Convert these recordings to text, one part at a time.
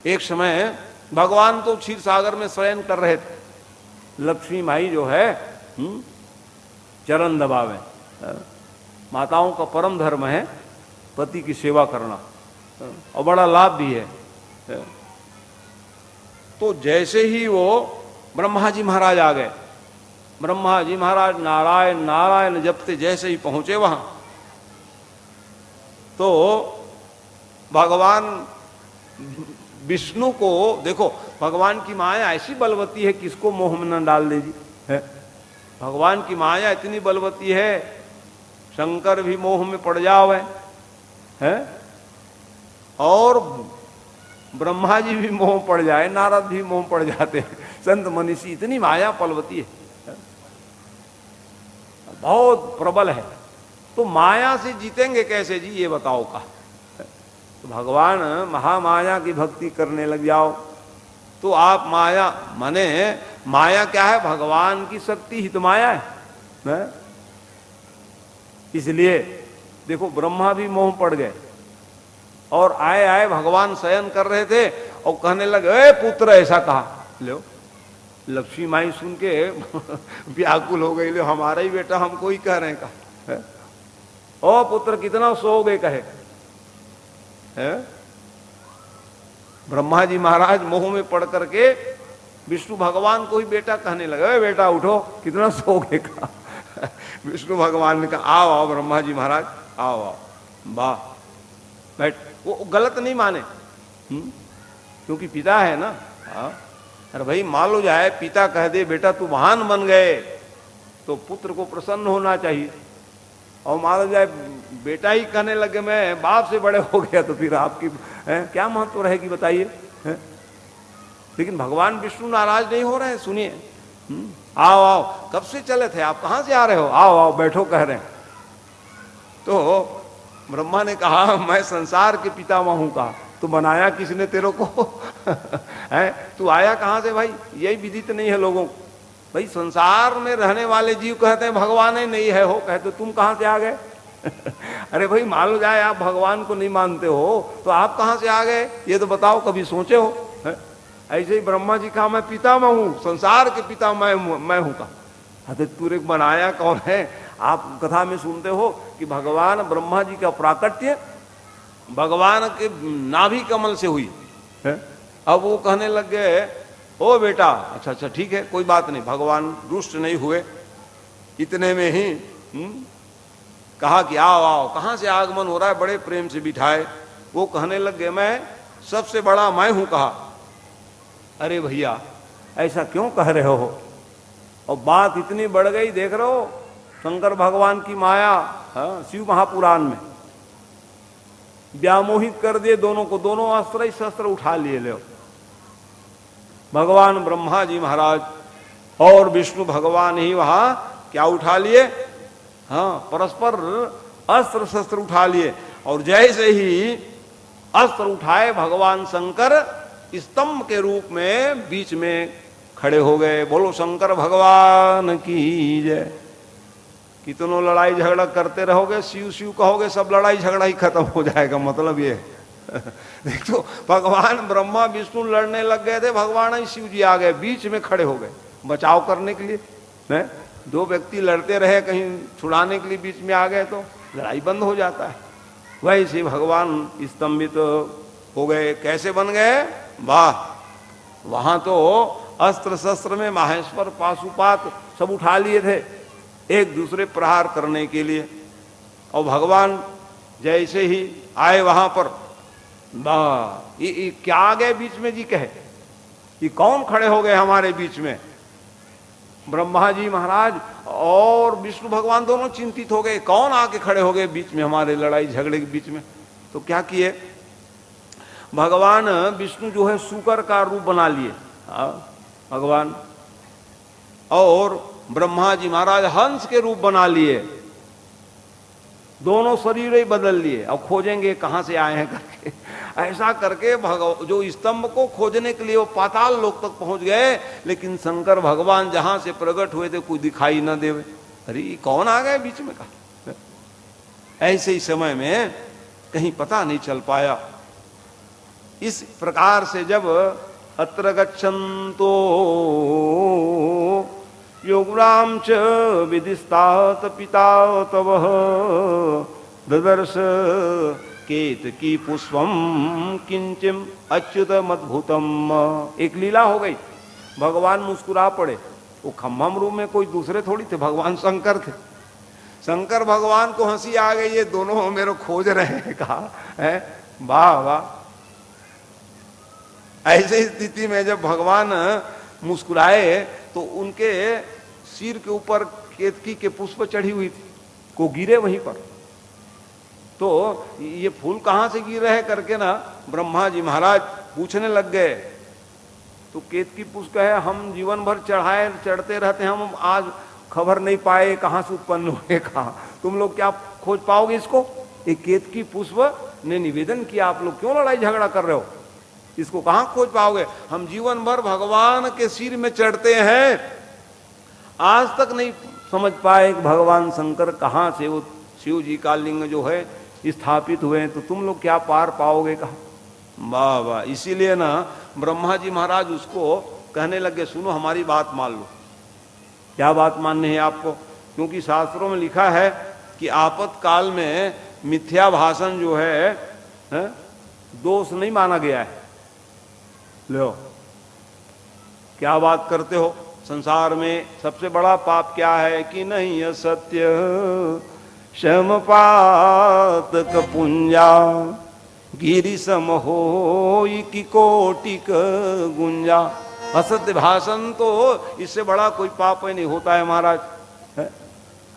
एक समय भगवान तो क्षीर सागर में शयन कर रहे थे, लक्ष्मी माई जो है चरण दबावे। माताओं का परम धर्म है पति की सेवा करना और बड़ा लाभ भी है। तो जैसे ही वो ब्रह्मा जी महाराज आ गए, ब्रह्मा जी महाराज नारायण नारायण जपते जैसे ही पहुंचे वहां, तो भगवान विष्णु को देखो, भगवान की माया ऐसी बलवती है कि इसको मोह में न डाल दे जी है। भगवान की माया इतनी बलवती है, शंकर भी मोह में पड़ जावे है, और ब्रह्मा जी भी मोह पड़ जाए, नारद भी मोह पड़ जाते हैं, संत मनीषी, इतनी माया बलवती है, बहुत प्रबल है। तो माया से जीतेंगे कैसे जी, ये बताओ का। तो भगवान महामाया की भक्ति करने लग जाओ तो आप माया माने माया क्या है, भगवान की शक्ति हित माया है। इसलिए देखो ब्रह्मा भी मोह पड़ गए और आए आए भगवान शयन कर रहे थे और कहने लगे, ए पुत्र, ऐसा कहा। लो लक्ष्मी माई सुन के व्याकुल हो गई, लो हमारा ही बेटा हमको ही कह रहे हैं का। ओ पुत्र कितना सोओगे कहे है? ब्रह्मा जी महाराज मोह में पड़ करके विष्णु भगवान को ही बेटा कहने लगे, बेटा उठो कितना सोओगे का। विष्णु भगवान ने कहा, आओ आओ ब्रह्मा जी महाराज, आओ आओ, वाह बैठ। वो गलत नहीं माने, क्योंकि पिता है ना। अरे भाई मान लो जाए पिता कह दे बेटा तू महान बन गए, तो पुत्र को प्रसन्न होना चाहिए। और मान लो जाए बेटा ही कहने लगे मैं बाप से बड़े हो गया, तो फिर आपकी क्या महत्व रहेगी बताइए। लेकिन भगवान विष्णु नाराज नहीं हो रहे हैं। सुनिए, आओ आओ, कब से चले थे आप, कहां से आ रहे हो, आओ आओ बैठो कह रहे हैं। तो ब्रह्मा ने कहा, मैं संसार के पितामह हूं। कहा तो बनाया किसने तेरे को है, तू आया कहां से भाई, यही विदित नहीं है लोगों को। भाई संसार में रहने वाले जीव कहते हैं भगवान ही नहीं है, हो कहते तुम कहां से आ गए। अरे भाई मान लो जाए आप भगवान को नहीं मानते हो तो आप कहां से आ गए, ये तो बताओ, कभी सोचे हो है? ऐसे ही ब्रह्मा जी कहा मैं पितामह हूं, संसार के पिता मैं हूं। कहा तो तूने बनाया कौन है। आप कथा में सुनते हो कि भगवान ब्रह्मा जी का प्राकट्य भगवान के नाभि कमल से हुई है। अब वो कहने लग गए, ओ बेटा, अच्छा अच्छा ठीक है कोई बात नहीं, भगवान रुष्ट नहीं हुए। इतने में ही कहा कि आओ आओ, कहां से आगमन हो रहा है, बड़े प्रेम से बिठाए। वो कहने लग गए, मैं सबसे बड़ा मैं हूं। कहा अरे भैया ऐसा क्यों कह रहे हो, और बात इतनी बढ़ गई, देख रहे हो शंकर भगवान की माया। शिव महापुराण में व्यामोहित कर दिए दोनों को, दोनों अस्त्र ही शस्त्र उठा लिए। ले भगवान ब्रह्मा जी महाराज और विष्णु भगवान ही वहां क्या उठा लिए, परस्पर अस्त्र शस्त्र उठा लिए। और जैसे ही अस्त्र उठाए भगवान शंकर स्तंभ के रूप में बीच में खड़े हो गए। बोलो शंकर भगवान की जय। कितनों लड़ाई झगड़ा करते रहोगे, शिव शिव कहोगे, सब लड़ाई झगड़ा ही खत्म हो जाएगा, मतलब ये देखो भगवान ब्रह्मा विष्णु लड़ने लग गए थे, भगवान ही शिव जी आ गए, बीच में खड़े हो गए बचाव करने के लिए। है दो व्यक्ति लड़ते रहे, कहीं छुड़ाने के लिए बीच में आ गए तो लड़ाई बंद हो जाता है। वैसे भगवान स्तंभित हो गए। कैसे बन गए, वाह, वहां तो अस्त्र शस्त्र में माहेश्वर पाशुपात सब उठा लिए थे एक दूसरे प्रहार करने के लिए। और भगवान जैसे ही आए वहां पर, वाह, ये क्या आ गए बीच में जी, कहे ये कौन खड़े हो गए हमारे बीच में। ब्रह्मा जी महाराज और विष्णु भगवान दोनों चिंतित हो गए, कौन आके खड़े हो गए बीच में हमारे लड़ाई झगड़े के बीच में। तो क्या किए, भगवान विष्णु जो है सूकर का रूप बना लिए भगवान, और ब्रह्मा जी महाराज हंस के रूप बना लिए। दोनों शरीर ही बदल लिए, अब खोजेंगे कहां से आए हैं करके। ऐसा करके जो स्तंभ को खोजने के लिए वो पाताल लोक तक पहुंच गए, लेकिन शंकर भगवान जहां से प्रकट हुए थे कोई दिखाई न देवे। अरे कौन आ गए बीच में का। ऐसे ही समय में कहीं पता नहीं चल पाया। इस प्रकार से जब अत्र गच्छन्तो योगराम च विदिस्तात पिता तव ददर्श केतकी पुष्पम किंचिम अच्युत मद्भुतम। एक लीला हो गई, भगवान मुस्कुरा पड़े। वो खम्भम रूप में कोई दूसरे थोड़ी थे, भगवान शंकर थे। शंकर भगवान को हंसी आ गई, ये दोनों मेरे खोज रहे हैं, कहा है वाह वाह। ऐसे स्थिति में जब भगवान मुस्कुराए तो उनके सिर के ऊपर केतकी के पुष्प चढ़ी हुई थी, को गिरे वहीं पर। तो ये फूल कहाँ से गिर रहे करके ना ब्रह्मा जी महाराज पूछने लग गए। तो केतकी पुष्प है, हम जीवन भर चढ़ाए चढ़ते रहते हैं, हम आज खबर नहीं पाए कहाँ से उत्पन्न हुए, कहाँ तुम लोग क्या खोज पाओगे इसको। एक केतकी पुष्प ने निवेदन किया, आप लोग क्यों लड़ाई झगड़ा कर रहे हो, इसको कहाँ खोज पाओगे। हम जीवन भर भगवान के सिर में चढ़ते हैं, आज तक नहीं समझ पाए कि भगवान शंकर कहाँ से वो शिव जी का लिंग जो है स्थापित हुए हैं, तो तुम लोग क्या पार पाओगे, कहा वाह वाह। इसीलिए ना ब्रह्मा जी महाराज उसको कहने लगे, सुनो हमारी बात मान लो। क्या बात माननी है आपको, क्योंकि शास्त्रों में लिखा है कि आपत्काल में मिथ्या भाषण जो है दोष नहीं माना गया है। लो क्या बात करते हो, संसार में सबसे बड़ा पाप क्या है कि नहीं असत्य शमपातक पुंजा गिरी सम होई की कोटिक गुंजा। असत्य भाषण तो इससे बड़ा कोई पाप नहीं होता है महाराज।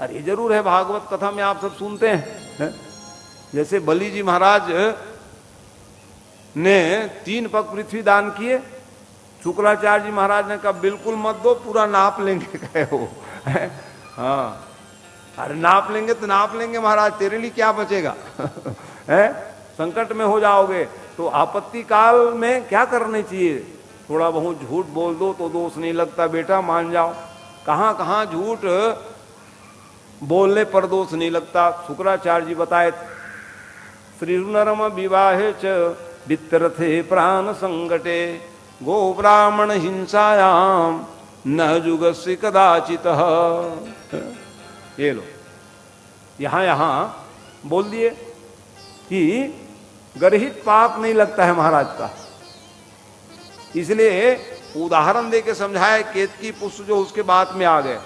अरे जरूर है, भागवत कथा में आप सब सुनते हैं। जैसे बलि जी महाराज ने 3 पग पृथ्वी दान किए, शुक्राचार्य जी महाराज ने कहा बिल्कुल मत दो, पूरा नाप लेंगे, कहे हो। हाँ अरे नाप लेंगे तो नाप लेंगे महाराज, तेरे लिए क्या बचेगा। है संकट में हो जाओगे। तो आपत्ति काल में क्या करना चाहिए, थोड़ा बहुत झूठ बोल दो तो दोष नहीं लगता बेटा, मान जाओ। कहाँ कहाँ झूठ बोलने पर दोष नहीं लगता। शुक्राचार्य जी बताए, श्री नरम विवाहे च वित्तरथे प्राण संगटे गो ब्राह्मण हिंसायाम न जुगस्य कदाचित। ये लो यहां बोल दिए कि गर्हित पाप नहीं लगता है महाराज का। इसलिए उदाहरण देके समझाए, केतकी पुष्प जो उसके बाद में आ गए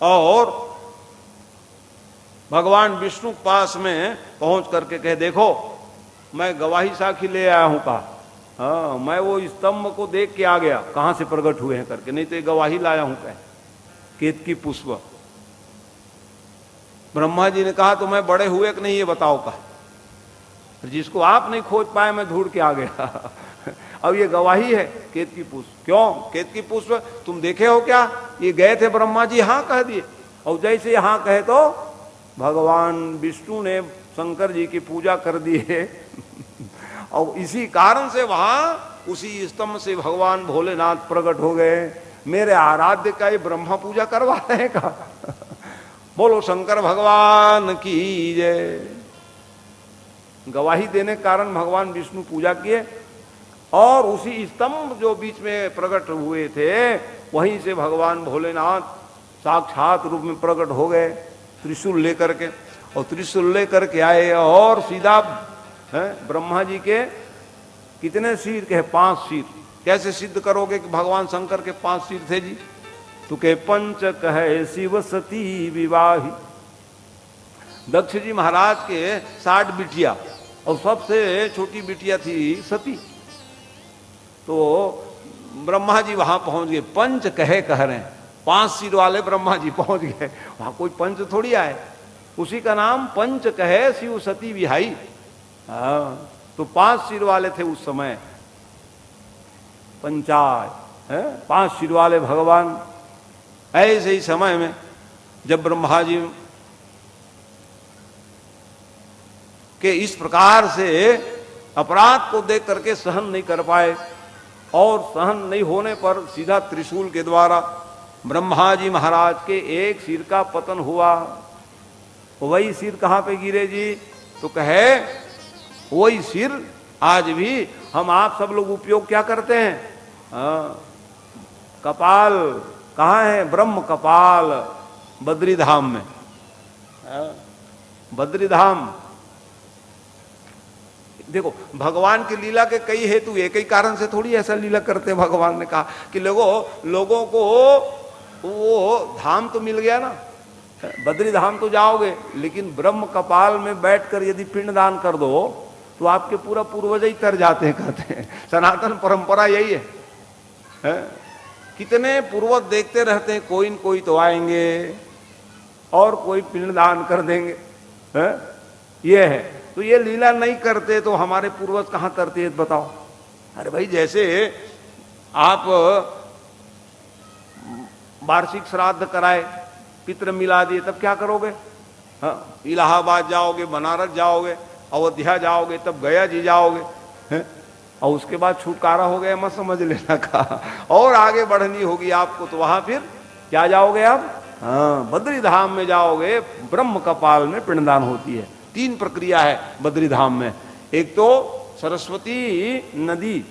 और भगवान विष्णु पास में पहुंच करके कहे देखो मैं गवाही साखी ले आया हूं, कहा हाँ मैं वो स्तंभ को देख के आ गया कहां से प्रकट हुए हैं करके, नहीं तो ये गवाही लाया हूं। कहे केतकी पुष्प। ब्रह्मा जी ने कहा तो मैं बड़े हुए कि नहीं ये बताओ, कहा जिसको आप नहीं खोज पाए मैं ढूंढ के आ गया। अब ये गवाही है केतकी पुष्प। क्यों केतकी पुष्प तुम देखे हो क्या, ये गए थे ब्रह्मा जी, हाँ कह दिए। और जैसे हाँ कहे तो भगवान विष्णु ने शंकर जी की पूजा कर दी है। और इसी कारण से वहां उसी स्तंभ से भगवान भोलेनाथ प्रकट हो गए। मेरे आराध्य का ये ब्रह्मा पूजा करवा रहे हैं का। बोलो शंकर भगवान की जय। गवाही देने के कारण भगवान विष्णु पूजा किए और उसी स्तंभ जो बीच में प्रकट हुए थे वहीं से भगवान भोलेनाथ साक्षात रूप में प्रकट हो गए त्रिशूल लेकर के। और त्रिशूल लेकर के आए और सीधा ब्रह्मा जी के कितने सिर के 5 सिर। कैसे सिद्ध करोगे कि भगवान शंकर के 5 सिर थे जी, तो के पंच कहे शिव सती विवाही। दक्ष जी महाराज के 60 बिटिया और सबसे छोटी बिटिया थी सती। तो ब्रह्मा जी वहां पहुंच गए, पंच कहे कह रहे हैं, 5 सिर वाले ब्रह्मा जी पहुंच गए। वहां कोई पंच थोड़ी आए, उसी का नाम पंच कहे शिव सती विहाई। हाँ तो 5 सिर वाले थे उस समय, पंचाय है 5 सिर वाले भगवान। ऐसे ही समय में जब ब्रह्मा जी के इस प्रकार से अपराध को देख करके सहन नहीं कर पाए और सहन नहीं होने पर सीधा त्रिशूल के द्वारा ब्रह्मा जी महाराज के एक सिर का पतन हुआ। वही सिर कहां पे गिरे जी, तो कहे वही सिर आज भी हम आप सब लोग उपयोग क्या करते हैं? कपाल कहाँ है? ब्रह्म कपाल बद्री धाम में। बद्री धाम देखो, भगवान की लीला के कई हेतु, एक ही कारण से थोड़ी ऐसा लीला करते हैं। भगवान ने कहा कि लोगों को वो धाम तो मिल गया ना, बद्री धाम तो जाओगे, लेकिन ब्रह्म कपाल में बैठकर यदि पिंडदान कर दो तो आपके पूरा पूर्वज ही तर जाते हैं, कहते हैं। सनातन परंपरा यही है। कितने पूर्वज देखते रहते हैं, कोई न कोई तो आएंगे और कोई पिंडदान कर देंगे, ये है। तो ये लीला नहीं करते तो हमारे पूर्वज कहाँ तरते हैं बताओ? अरे भाई, जैसे आप वार्षिक श्राद्ध कराए, पितृ मिला दिए, तब क्या करोगे? इलाहाबाद जाओगे, बनारस जाओगे, अयोध्या जाओगे, तब गया जी जाओगे, और उसके बाद छुटकारा हो गया मत समझ लेना का, और आगे बढ़नी होगी आपको, तो वहां फिर क्या जाओगे आप? बद्री धाम में जाओगे, ब्रह्म कपाल में पिंडदान होती है। 3 प्रक्रिया है बद्री धाम में। एक तो सरस्वती नदी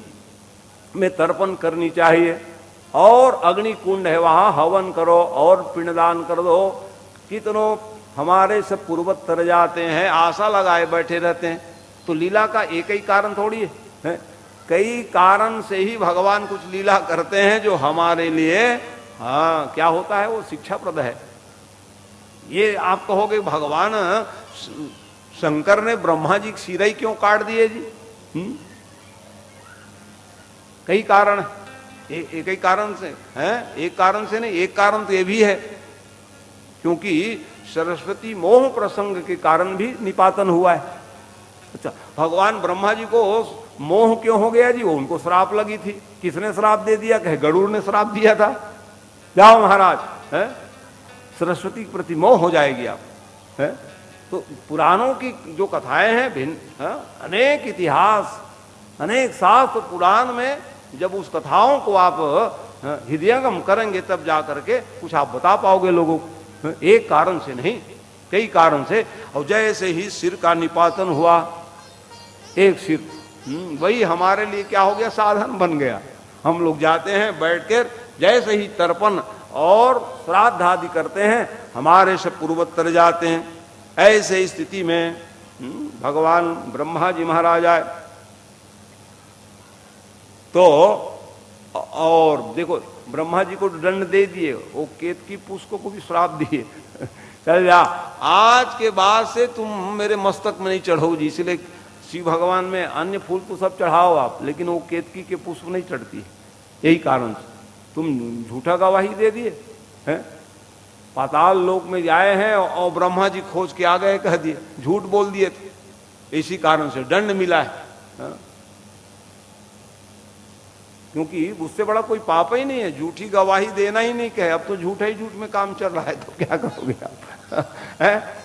में तर्पण करनी चाहिए, और अग्नि कुंड है, वहां हवन करो और पिंडदान कर दो। कितनों हमारे सब पूर्वज तर जाते हैं, आशा लगाए बैठे रहते हैं। तो लीला का एक ही कारण थोड़ी है, कई कारण से ही भगवान कुछ लीला करते हैं जो हमारे लिए क्या होता है, वो शिक्षाप्रद है। ये आप कहोगे भगवान शंकर ने ब्रह्मा जी की सिर ही क्यों काट दिए जी? कई कारण है, एक ही कारण से है, एक कारण से नहीं। एक कारण तो ये भी है क्योंकि सरस्वती मोह प्रसंग के कारण भी निपातन हुआ है। अच्छा, भगवान ब्रह्मा जी को मोह क्यों हो गया जी? वो उनको श्राप लगी थी। किसने श्राप दे दिया? कहे गरुड़ ने श्राप दिया था, जाओ महाराज, है सरस्वती के प्रति मोह हो जाएगी आप, है। तो पुराणों की जो कथाएं हैं भिन्न, अनेक इतिहास, अनेक शास्त्र पुराण में जब उस कथाओं को आप हृदयंगम करेंगे तब जा करके कुछ आप बता पाओगे लोगों को। एक कारण से नहीं, कई कारण से। और जैसे ही सिर का निपातन हुआ, एक सिर, वही हमारे लिए क्या हो गया? साधन बन गया। हम लोग जाते हैं बैठकर, जैसे ही तर्पण और श्राद्ध आदि करते हैं, हमारे से पूर्वज तर जाते हैं। ऐसे स्थिति में भगवान ब्रह्मा जी महाराज आए तो, और देखो ब्रह्मा जी को दंड दे दिए, वो केतकी पुष्प को भी श्राप दिए, चल जा, आज के बाद से तुम मेरे मस्तक में नहीं चढ़ोगी। इसलिए शिव भगवान में अन्य फूल तो सब चढ़ाओ आप, लेकिन वो केतकी के पुष्प नहीं चढ़ती। यही कारण से तुम झूठा गवाही दे दिए हैं। पाताल लोक में आए हैं और ब्रह्मा जी खोज के आ गए, कह दिए, झूठ बोल दिए थे, इसी कारण से दंड मिला है। क्योंकि उससे बड़ा कोई पाप ही नहीं है, झूठी गवाही देना ही नहीं कहे। अब तो झूठा ही झूठ में काम चल रहा है, तो क्या करोगे आप? है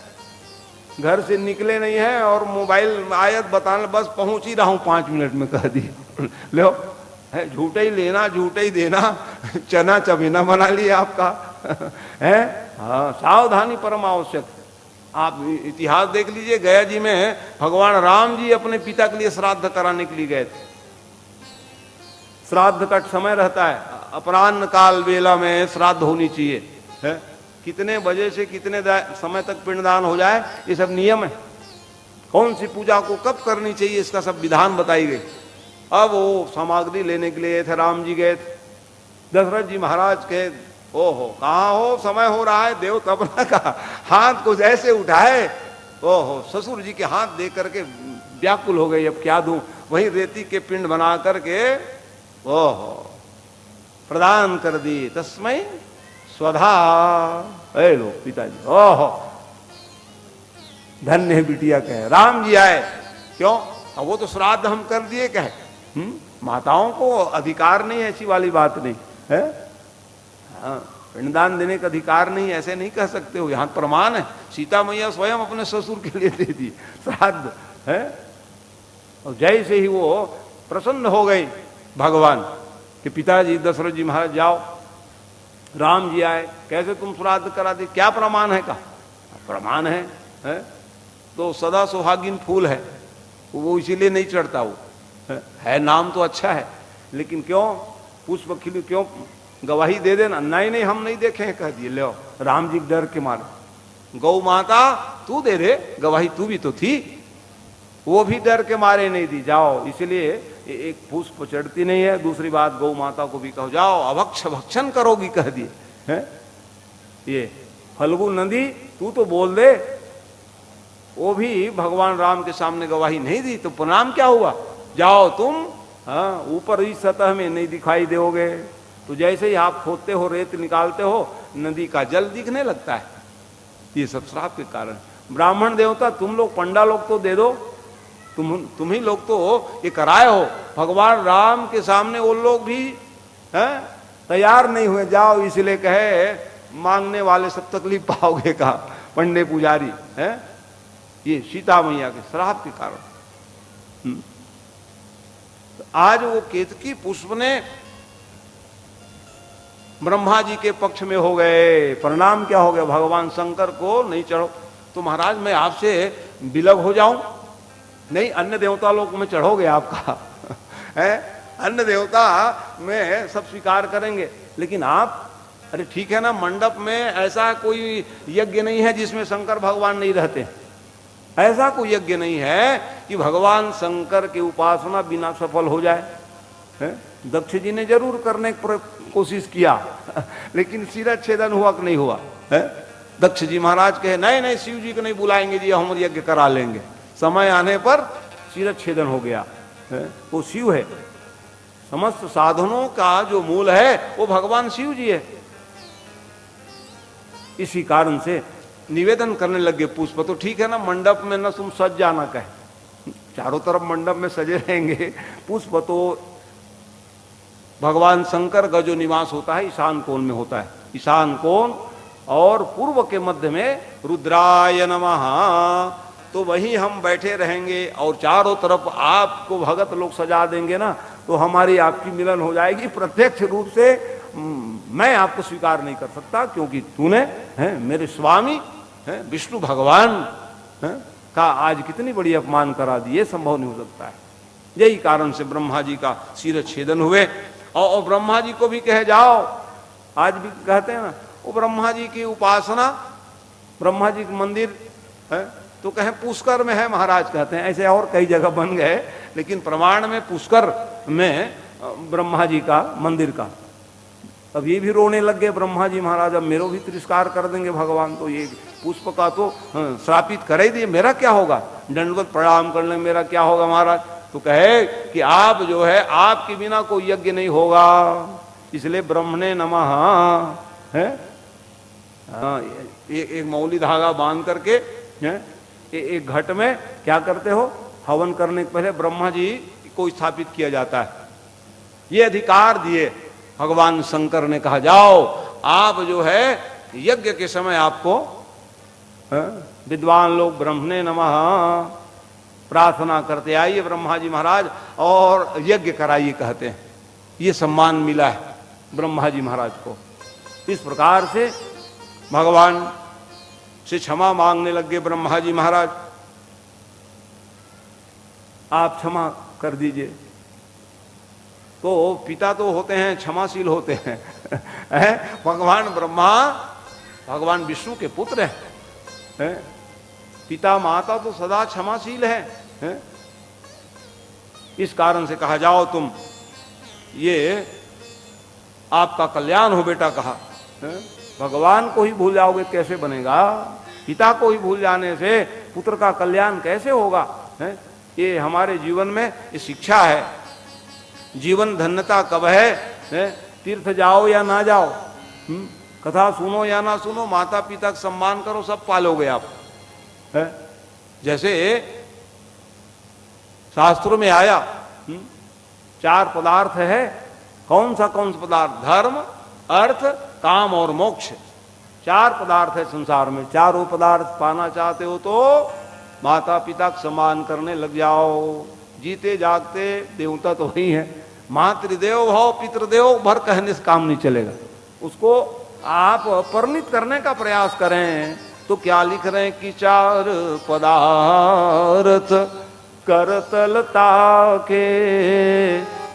घर से निकले नहीं है और मोबाइल आयत बताने, बस पहुंच ही रहा हूं 5 मिनट में, कह दिए लो, है झूठा ही लेना, झूठा ही देना, चना चबेना बना लिया आपका, है। हाँ, सावधानी परम आवश्यक। आप इतिहास देख लीजिए, गया जी में भगवान राम जी अपने पिता के लिए श्राद्ध कराने के लिए गए थे। श्राद्ध का समय रहता है, अपराह्न काल वेला में श्राद्ध होनी चाहिए, है। कितने बजे से कितने समय तक पिंडदान हो जाए, ये सब नियम है। कौन सी पूजा को कब करनी चाहिए, इसका सब विधान बताई गई। अब वो सामग्री लेने के लिए थे, राम जी गए थे। दशरथ जी महाराज के, ओहो कहाँ हो, समय हो रहा है, देव तपना का हाथ को जैसे उठाए, ओहो ससुर जी के हाथ दे करके व्याकुल हो गई, अब क्या दूं। वही रेती के पिंड बना करके ओहो प्रदान कर दी, तस्मै स्वधा। ए लो पिताजी, ओहो धन्य बिटिया कहे। राम जी आए, क्यों? अब वो तो श्राद्ध हम कर दिए, कहे माताओं को अधिकार नहीं, ऐसी वाली बात नहीं है। हाँ, पिंडदान देने का अधिकार नहीं, ऐसे नहीं कह सकते हो। यहाँ प्रमाण है, सीता मैया स्वयं अपने ससुर के लिए दे दी श्राद्ध, है। और जैसे ही वो प्रसन्न हो गई भगवान कि पिताजी दशरथ जी महाराज जाओ, राम जी आए, कैसे तुम श्राद्ध करा दी, क्या प्रमाण है? का प्रमाण है? तो सदा सुहागिन फूल है, वो इसीलिए नहीं चढ़ता, वो है नाम तो अच्छा है, लेकिन क्यों पुष्प खिल क्यों गवाही दे देना? नहीं नहीं हम नहीं देखे हैं, कह दिए ले राम जी डर के मारे। गौ माता तू दे दे गवाही, तू भी तो थी, वो भी डर के मारे नहीं दी, जाओ। इसलिए एक पुष्प चढ़ती नहीं है। दूसरी बात गौ माता को भी कहो जाओ अभक्ष भक्षण करोगी, कह दिए हैं। ये फल्गु नदी तू तो बोल दे, वो भी भगवान राम के सामने गवाही नहीं दी तो प्रणाम क्या हुआ? जाओ तुम, हाँ ऊपर ही सतह में नहीं दिखाई दोगे। तो जैसे ही आप खोदते हो रेत निकालते हो, नदी का जल दिखने लगता है। ये सब श्राप के कारण। ब्राह्मण देवता तुम लोग, पंडा लोग तो दे दो, तुम ही लोग तो ये कराए हो। भगवान राम के सामने वो लोग भी तैयार नहीं हुए, जाओ। इसलिए कहे मांगने वाले सब तकलीफ पाओगे, कहा पंडे पुजारी है। ये सीता मैया के श्राप के कारण। तो आज वो केतकी पुष्प ने ब्रह्मा जी के पक्ष में हो गए। परिणाम क्या हो गया? भगवान शंकर को नहीं चढ़ो। तो महाराज मैं आपसे विलग हो जाऊं? नहीं, अन्य देवता लोग में चढ़ोगे आपका है, अन्य देवता में सब स्वीकार करेंगे, लेकिन आप, अरे ठीक है ना, मंडप में ऐसा कोई यज्ञ नहीं है जिसमें शंकर भगवान नहीं रहते। ऐसा कोई यज्ञ नहीं है कि भगवान शंकर की उपासना बिना सफल हो जाए है? दक्ष जी ने जरूर करने की कोशिश किया लेकिन शिरच्छेदन हुआ कि नहीं हुआ है? दक्ष जी महाराज कहे नहीं नहीं शिव जी को नहीं बुलाएंगे जी, हम यज्ञ करा लेंगे। समय आने पर शिरच्छेदन हो गया है? वो शिव है। समस्त साधनों का जो मूल है वो भगवान शिव जी है। इसी कारण से निवेदन करने लगे पुष्प। तो ठीक है ना, मंडप में न तुम सज जाना, कहे चारों तरफ मंडप में सजे रहेंगे। पुष्प तो भगवान शंकर का जो निवास होता है ईशान कोण में होता है। ईशान कोण और पूर्व के मध्य में रुद्राय नमः, तो वहीं हम बैठे रहेंगे और चारों तरफ आपको भगत लोग सजा देंगे ना, तो हमारी आपकी मिलन हो जाएगी। प्रत्यक्ष रूप से मैं आपको स्वीकार नहीं कर सकता, क्योंकि तूने है मेरे स्वामी है विष्णु भगवान है का आज कितनी बड़ी अपमान करा दी, ये संभव नहीं हो सकता है। यही कारण से ब्रह्मा जी का शिरच्छेदन हुए। और ब्रह्मा जी को भी कहे जाओ, आज भी कहते हैं ना, वो ब्रह्मा जी की उपासना, ब्रह्मा जी का मंदिर है तो कहे पुष्कर में है महाराज, कहते हैं। ऐसे और कई जगह बन गए, लेकिन प्रमाण में पुष्कर में ब्रह्मा जी का मंदिर का। अब ये भी रोने लग गए ब्रह्मा जी महाराज, अब मेरा भी तिरस्कार कर देंगे भगवान, तो ये पुष्प का तो श्रापित कर ही दिए, मेरा क्या होगा? दंडवत प्रणाम करने मेरा क्या होगा महाराज? तो कहे कि आप जो है, आपके बिना कोई यज्ञ नहीं होगा, इसलिए ब्रह्मणे नमः है। एक मौली धागा बांध करके एक घट में क्या करते हो, हवन करने के पहले ब्रह्मा जी को स्थापित किया जाता है। ये अधिकार दिए भगवान शंकर ने, कहा जाओ आप जो है यज्ञ के समय आपको विद्वान लोग ब्रह्मणे नमः प्रार्थना करते आइए ब्रह्मा जी महाराज और यज्ञ कराइए, कहते हैं। ये सम्मान मिला है ब्रह्मा जी महाराज को। इस प्रकार से भगवान से क्षमा मांगने लगे ब्रह्मा जी महाराज, आप क्षमा कर दीजिए। तो पिता तो होते हैं क्षमाशील होते हैं भगवान ब्रह्मा भगवान विष्णु के पुत्र हैं। पिता माता तो सदा क्षमाशील है। इस कारण से कहा जाओ तुम, ये आपका कल्याण हो बेटा, कहा है? भगवान को ही भूल जाओगे कैसे बनेगा? पिता को ही भूल जाने से पुत्र का कल्याण कैसे होगा है? ये हमारे जीवन में ये शिक्षा है। जीवन धन्यता कब है? तीर्थ जाओ या ना जाओ, कथा सुनो या ना सुनो, माता पिता का सम्मान करो, सब पालोगे आप है? जैसे शास्त्रों में आया 4 पदार्थ है। कौन सा पदार्थ? धर्म, अर्थ, काम और मोक्ष। 4 पदार्थ है संसार में। चारों पदार्थ पाना चाहते हो तो माता पिता का सम्मान करने लग जाओ। जीते जागते देवता तो वही है। मातृदेव भव पितृदेव भर कहने से काम नहीं चलेगा, उसको आप परिणित करने का प्रयास करें। तो क्या लिख रहे हैं कि 4 पदार्थ करतलता के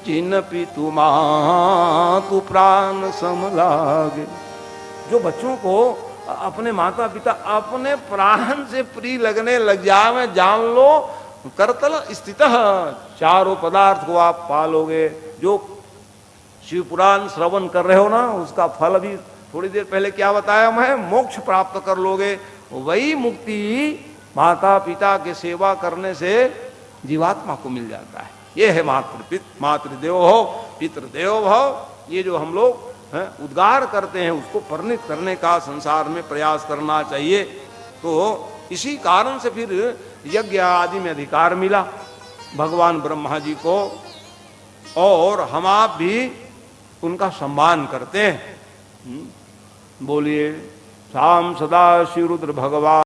जिन पितु मातु प्राण सम लागे। जो बच्चों को अपने माता पिता अपने प्राण से प्रिय लगने लग जावे, जान लो करतल स्थित चारों पदार्थ को आप पालोगे। जो शिव पुराण श्रवण कर रहे हो ना, उसका फल अभी थोड़ी देर पहले क्या बताया मैं, मोक्ष प्राप्त कर लोगे। वही मुक्ति माता पिता के सेवा करने से जीवात्मा को मिल जाता है। ये है मातृदेवो भव पितृदेवो भव। ये जो हम लोग उद्गार करते हैं उसको परिणित करने का संसार में प्रयास करना चाहिए। तो इसी कारण से फिर यज्ञ आदि में अधिकार मिला भगवान ब्रह्मा जी को, और हम आप भी उनका सम्मान करते हैं। बोलिए शाम सदा शिव रुद्र भगवान।